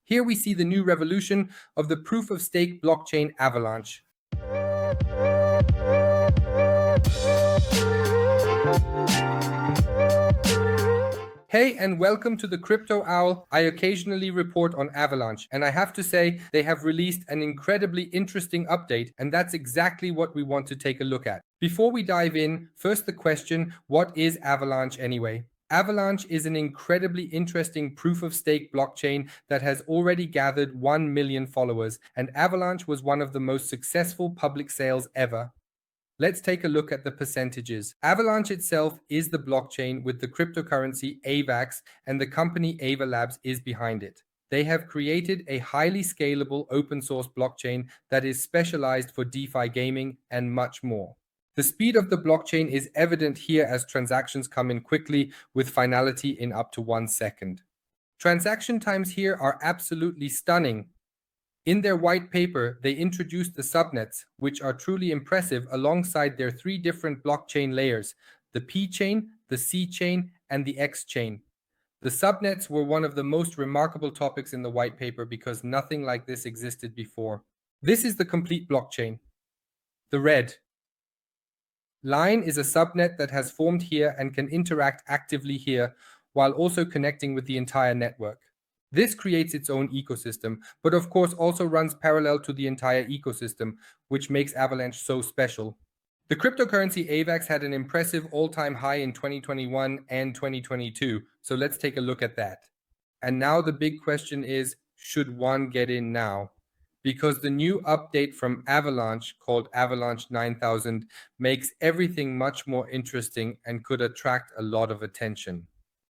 Here we see the new revolution of the proof-of-stake blockchain Avalanche. Hey, and welcome to the Crypto Owl. I occasionally report on Avalanche, and I have to say they have released an incredibly interesting update, and that's exactly what we want to take a look at. Before we dive in, first the question, what is Avalanche anyway? Avalanche is an incredibly interesting proof-of-stake blockchain that has already gathered 1 million followers, and Avalanche was one of the most successful public sales ever. Let's take a look at the percentages. Avalanche itself is the blockchain with the cryptocurrency AVAX, and the company AVALabs is behind it. They have created a highly scalable open source blockchain that is specialized for DeFi gaming and much more. The speed of the blockchain is evident here as transactions come in quickly with finality in up to 1 second. Transaction times here are absolutely stunning. In their white paper, they introduced the subnets, which are truly impressive alongside their 3 different blockchain layers, the P chain, the C chain, and the X chain. The subnets were one of the most remarkable topics in the white paper because nothing like this existed before. This is the complete blockchain. The red line is a subnet that has formed here and can interact actively here, while also connecting with the entire network. This creates its own ecosystem, but of course also runs parallel to the entire ecosystem, which makes Avalanche so special. The cryptocurrency AVAX had an impressive all-time high in 2021 and 2022, so let's take a look at that. And now the big question is, should one get in now? Because the new update from Avalanche, called AVALANCHE9000, makes everything much more interesting and could attract a lot of attention.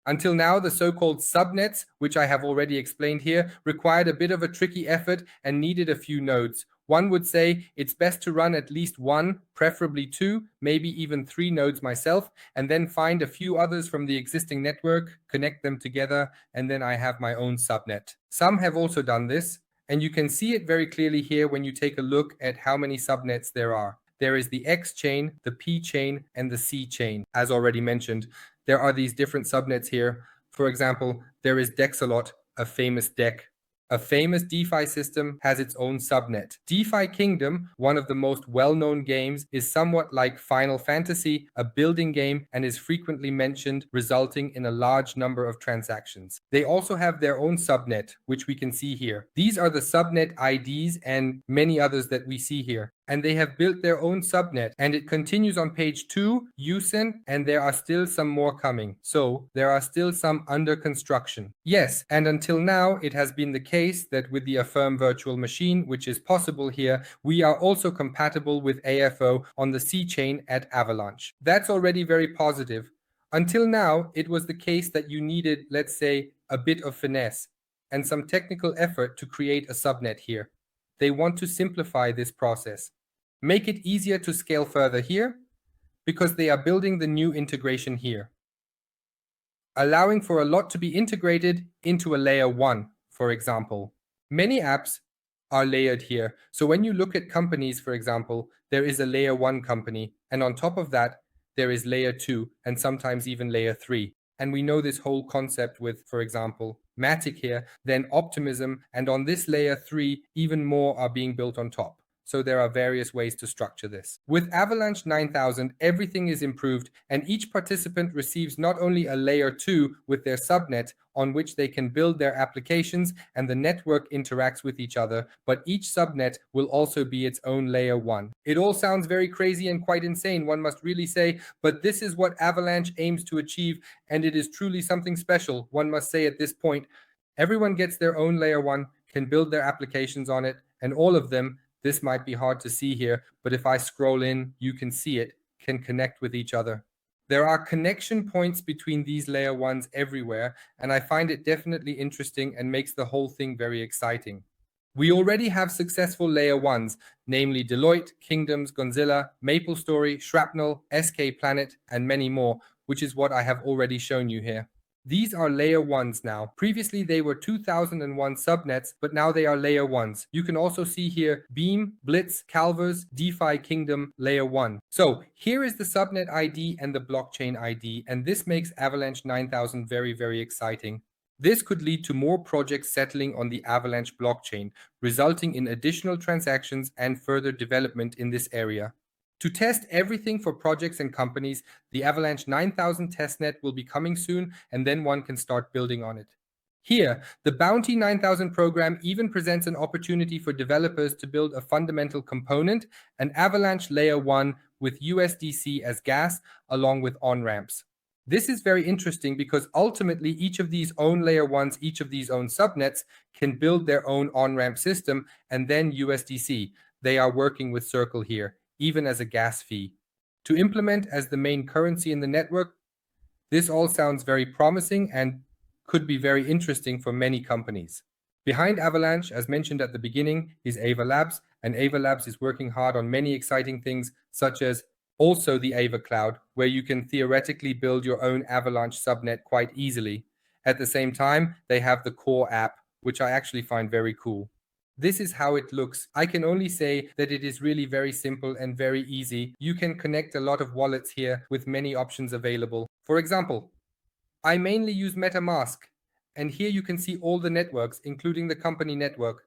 Until now, the so-called subnets, which I have already explained here, required a bit of a tricky effort and needed a few nodes. One would say it's best to run at least 1, preferably 2, maybe even 3 nodes myself, and then find a few others from the existing network, connect them together, and then I have my own subnet. Some have also done this, and you can see it very clearly here when you take a look at how many subnets there are. There is the X chain, the P chain, and the C chain. As already mentioned, there are these different subnets here. For example, there is Dexalot, a famous deck. A famous DeFi system has its own subnet. DeFi Kingdom, one of the most well-known games, is somewhat like Final Fantasy, a building game, and is frequently mentioned, resulting in a large number of transactions. They also have their own subnet, which we can see here. These are the subnet IDs and many others that we see here. And they have built their own subnet, and it continues on page 2, USEN, and there are still some more coming. So there are still some under construction. Yes, and until now, it has been the case that with the Affirm virtual machine, which is possible here, we are also compatible with AFO on the C chain at Avalanche. That's already very positive. Until now, it was the case that you needed, let's say, a bit of finesse and some technical effort to create a subnet here. They want to simplify this process. Make it easier to scale further here, because they are building the new integration here, allowing for a lot to be integrated into a layer 1, for example. Many apps are layered here. So when you look at companies, for example, there is a layer 1 company, and on top of that, there is layer 2, and sometimes even layer 3. And we know this whole concept with, for example, Matic here, then Optimism, and on this layer 3, even more are being built on top. So there are various ways to structure this. With Avalanche 9000, everything is improved, and each participant receives not only a layer 2 with their subnet on which they can build their applications and the network interacts with each other, but each subnet will also be its own layer 1. It all sounds very crazy and quite insane, one must really say, but this is what Avalanche aims to achieve, and it is truly something special, one must say at this point. Everyone gets their own layer 1, can build their applications on it, and all of them, this might be hard to see here, but if I scroll in, you can see it, can connect with each other. There are connection points between these layer 1s everywhere, and I find it definitely interesting and makes the whole thing very exciting. We already have successful layer 1s, namely Deloitte, Kingdoms, Gonzilla, MapleStory, Shrapnel, SK Planet, and many more, which is what I have already shown you here. These are layer 1s now. Previously, they were 2001 subnets, but now they are layer 1s. You can also see here Beam, Blitz, Calvers, DeFi Kingdom, layer 1. So here is the subnet ID and the blockchain ID, and this makes Avalanche 9000 very, very exciting. This could lead to more projects settling on the Avalanche blockchain, resulting in additional transactions and further development in this area. To test everything for projects and companies, the Avalanche 9000 testnet will be coming soon, and then one can start building on it. Here, the Bounty 9000 program even presents an opportunity for developers to build a fundamental component, an Avalanche Layer 1 with USDC as gas, along with on-ramps. This is very interesting because ultimately each of these own Layer 1s, each of these own subnets can build their own on-ramp system and then USDC. They are working with Circle here, even as a gas fee. To implement as the main currency in the network, this all sounds very promising and could be very interesting for many companies. Behind Avalanche, as mentioned at the beginning, is Ava Labs, and Ava Labs is working hard on many exciting things, such as also the Ava Cloud, where you can theoretically build your own Avalanche subnet quite easily. At the same time, they have the core app, which I actually find very cool. This is how it looks. I can only say that it is really very simple and very easy. You can connect a lot of wallets here with many options available. For example, I mainly use MetaMask, and here you can see all the networks, including the company network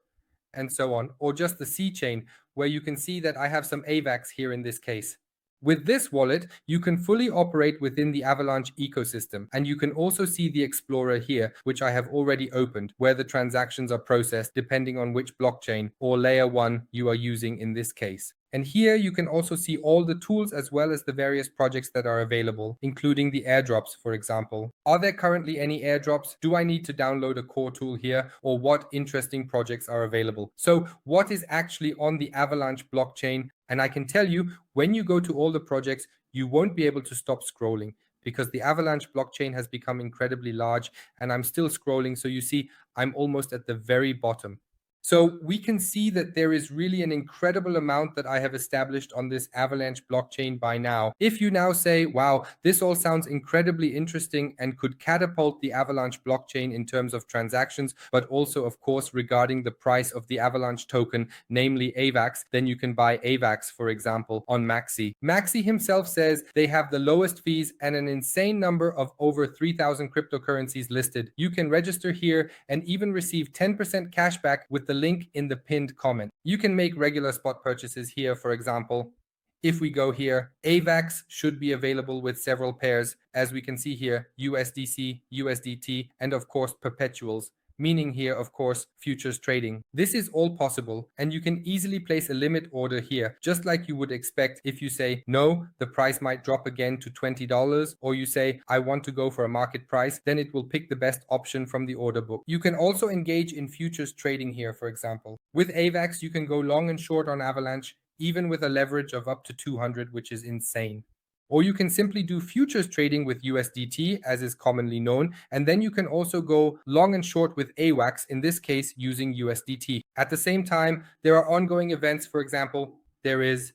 and so on, or just the C chain, where you can see that I have some AVAX here in this case. With this wallet, you can fully operate within the Avalanche ecosystem, and you can also see the Explorer here, which I have already opened, where the transactions are processed depending on which blockchain or layer 1 you are using in this case. And here you can also see all the tools as well as the various projects that are available, including the airdrops, for example. Are there currently any airdrops? Do I need to download a core tool here? Or what interesting projects are available? So what is actually on the Avalanche blockchain? And I can tell you, when you go to all the projects, you won't be able to stop scrolling because the Avalanche blockchain has become incredibly large, and I'm still scrolling. So you see, I'm almost at the very bottom. So we can see that there is really an incredible amount that I have established on this Avalanche blockchain by now. If you now say, wow, this all sounds incredibly interesting and could catapult the Avalanche blockchain in terms of transactions, but also, of course, regarding the price of the Avalanche token, namely AVAX, then you can buy AVAX, for example, on Maxi. Maxi himself says they have the lowest fees and an insane number of over 3,000 cryptocurrencies listed. You can register here and even receive 10% cashback with the link in the pinned comment. You can make regular spot purchases here, for example. If we go here, AVAX should be available with several pairs, as we can see here, USDC, USDT, and of course perpetuals, meaning here, of course, futures trading. This is all possible, and you can easily place a limit order here, just like you would expect if you say, no, the price might drop again to $20, or you say, I want to go for a market price, then it will pick the best option from the order book. You can also engage in futures trading here, for example. With AVAX, you can go long and short on Avalanche, even with a leverage of up to 200, which is insane. Or you can simply do futures trading with USDT, as is commonly known, and then you can also go long and short with AVAX, in this case using USDT. At the same time, there are ongoing events. For example, there is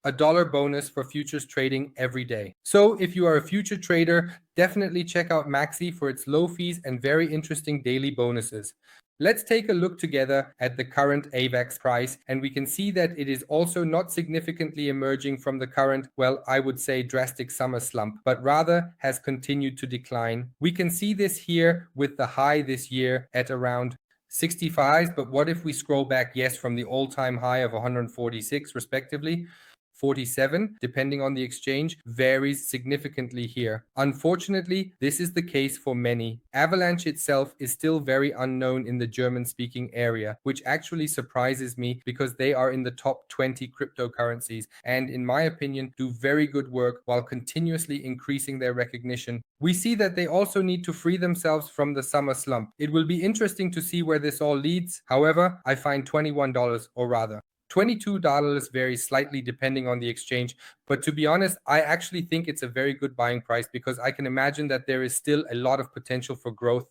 a dollar bonus for futures trading every day. So if you are a future trader, definitely check out Maxi for its low fees and very interesting daily bonuses. Let's take a look together at the current AVAX price, and we can see that it is also not significantly emerging from the current, well, I would say drastic summer slump, but rather has continued to decline. We can see this here with the high this year at around 65, but what if we scroll back, yes, from the all-time high of 146 respectively, 47, depending on the exchange, varies significantly here. Unfortunately, this is the case for many. Avalanche itself is still very unknown in the German-speaking area, which actually surprises me because they are in the top 20 cryptocurrencies and, in my opinion, do very good work while continuously increasing their recognition. We see that they also need to free themselves from the summer slump. It will be interesting to see where this all leads. However, I find $21, or rather, $22 varies slightly depending on the exchange, but to be honest, I actually think it's a very good buying price because I can imagine that there is still a lot of potential for growth.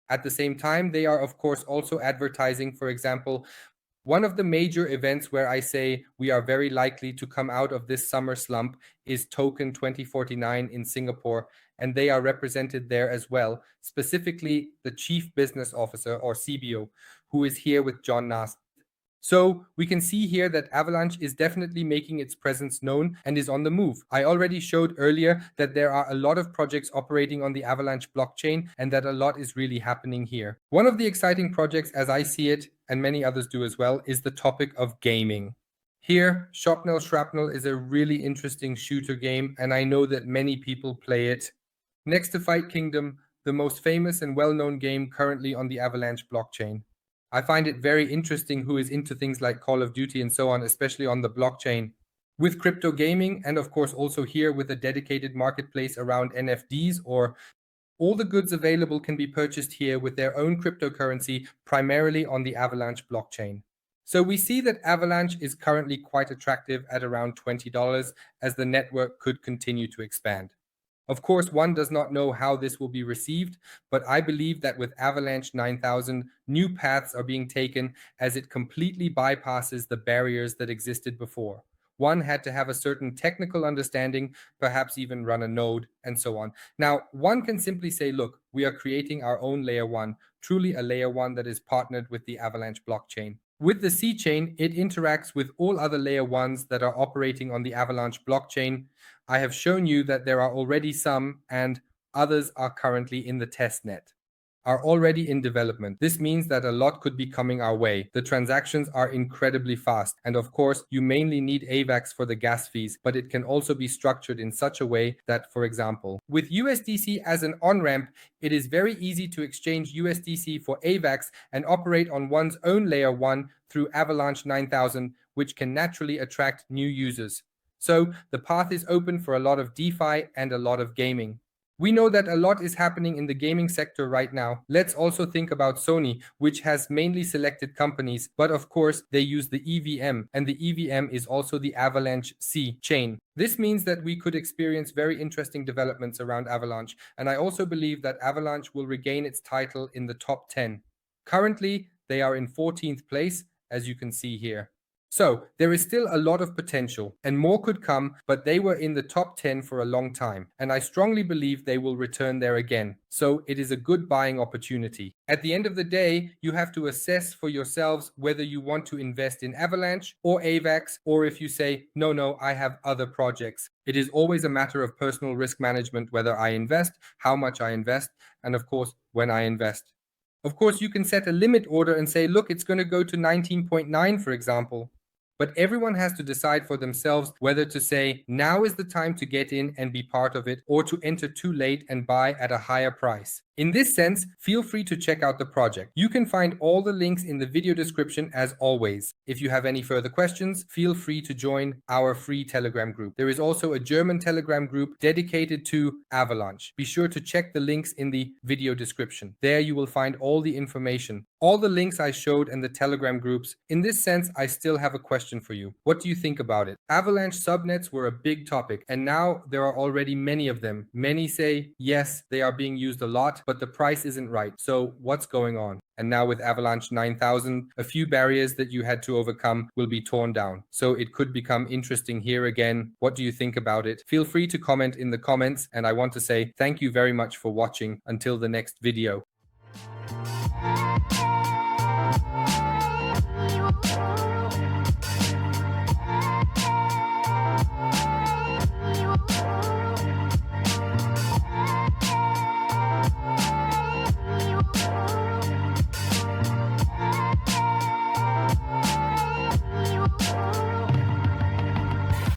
At the same time, they are of course also advertising, for example, one of the major events where I say we are very likely to come out of this summer slump is Token 2049 in Singapore, and they are represented there as well, specifically the Chief Business Officer, or CBO, who is here with John Nass. So we can see here that Avalanche is definitely making its presence known and is on the move. I already showed earlier that there are a lot of projects operating on the Avalanche blockchain and that a lot is really happening here. One of the exciting projects, as I see it, and many others do as well, is the topic of gaming. Here, Shrapnel Shrapnel is a really interesting shooter game, and I know that many people play it. Next to Fight Kingdom, the most famous and well-known game currently on the Avalanche blockchain. I find it very interesting who is into things like Call of Duty and so on, especially on the blockchain. With crypto gaming, and of course also here with a dedicated marketplace around NFTs, or all the goods available can be purchased here with their own cryptocurrency, primarily on the Avalanche blockchain. So we see that Avalanche is currently quite attractive at around $20 as the network could continue to expand. Of course, one does not know how this will be received, but I believe that with Avalanche 9000, new paths are being taken as it completely bypasses the barriers that existed before. One had to have a certain technical understanding, perhaps even run a node, and so on. Now, one can simply say, look, we are creating our own layer one, truly a layer one that is partnered with the Avalanche blockchain. With the C chain, it interacts with all other layer ones that are operating on the Avalanche blockchain. I have shown you that there are already some, and others are currently in the test net, are already in development. This means that a lot could be coming our way. The transactions are incredibly fast. And of course, you mainly need AVAX for the gas fees, but it can also be structured in such a way that, for example, with USDC as an on-ramp, it is very easy to exchange USDC for AVAX and operate on one's own layer one through Avalanche 9000, which can naturally attract new users. So the path is open for a lot of DeFi and a lot of gaming. We know that a lot is happening in the gaming sector right now. Let's also think about Sony, which has mainly selected companies, but of course they use the EVM, and the EVM is also the Avalanche C chain. This means that we could experience very interesting developments around Avalanche, and I also believe that Avalanche will regain its title in the top 10. Currently, they are in 14th place, as you can see here. So there is still a lot of potential and more could come, but they were in the top 10 for a long time. And I strongly believe they will return there again. So it is a good buying opportunity. At the end of the day, you have to assess for yourselves whether you want to invest in Avalanche or AVAX, or if you say, no, I have other projects. It is always a matter of personal risk management, whether I invest, how much I invest, and of course, when I invest. Of course, you can set a limit order and say, look, it's going to go to 19.9, for example. But everyone has to decide for themselves whether to say, now is the time to get in and be part of it, or to enter too late and buy at a higher price. In this sense, feel free to check out the project. You can find all the links in the video description as always. If you have any further questions, feel free to join our free Telegram group. There is also a German Telegram group dedicated to Avalanche. Be sure to check the links in the video description. There you will find all the information. All the links I showed and the Telegram groups. In this sense, I still have a question for you. What do you think about it? Avalanche subnets were a big topic, and now there are already many of them. Many say, yes, they are being used a lot, but the price isn't right. So what's going on? And now with Avalanche 9000, a few barriers that you had to overcome will be torn down. So it could become interesting here again. What do you think about it? Feel free to comment in the comments. And I want to say thank you very much for watching. Until the next video.